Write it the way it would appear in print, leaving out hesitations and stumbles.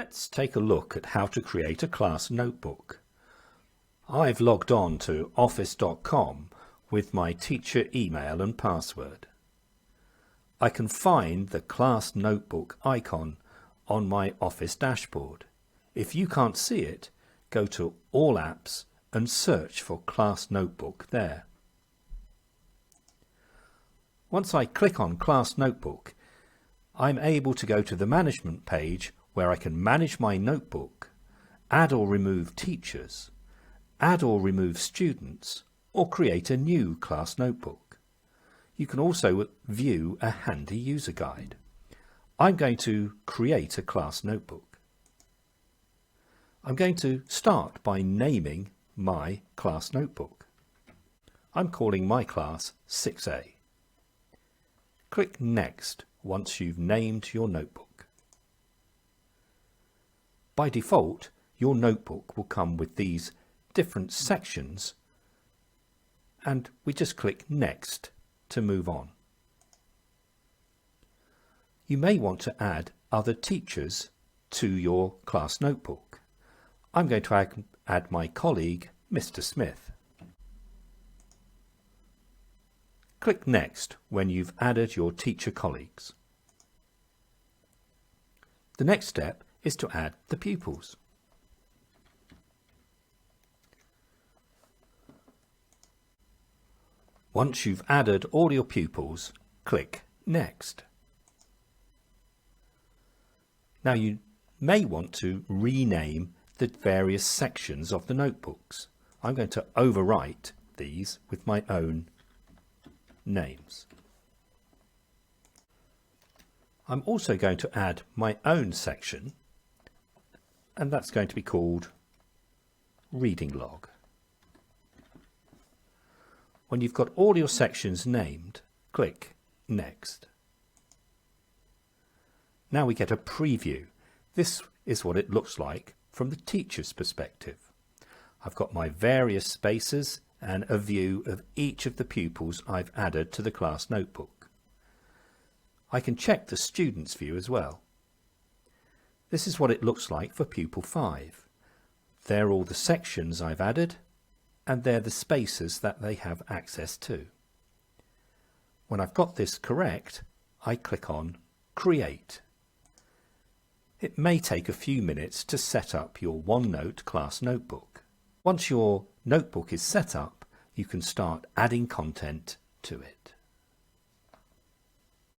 Let's take a look at how to create a class notebook. I've logged on to office.com with my teacher email and password. I can find the class notebook icon on my Office dashboard. If you can't see it, go to All Apps and search for Class Notebook there. Once I click on Class Notebook, I'm able to go to the Management page where I can manage my notebook, add or remove teachers, add or remove students, or create a new class notebook. You can also view a handy user guide. I'm going to create a class notebook. I'm going to start by naming my class notebook. I'm calling my class 6A. Click Next once you've named your notebook. By default, your notebook will come with these different sections, and we just click Next to move on. You may want to add other teachers to your class notebook. I'm going to add my colleague, Mr. Smith. Click Next when you've added your teacher colleagues. The next step is to add the pupils. Once you've added all your pupils, click Next. Now you may want to rename the various sections of the notebooks. I'm going to overwrite these with my own names. I'm also going to add my own section, and that's going to be called Reading Log. When you've got all your sections named, click Next. Now we get a preview. This is what it looks like from the teacher's perspective. I've got my various spaces and a view of each of the pupils I've added to the class notebook. I can check the student's view as well. This is what it looks like for pupil 5. They're all the sections I've added, and they're the spaces that they have access to. When I've got this correct, I click on Create. It may take a few minutes to set up your OneNote class notebook. Once your notebook is set up, you can start adding content to it.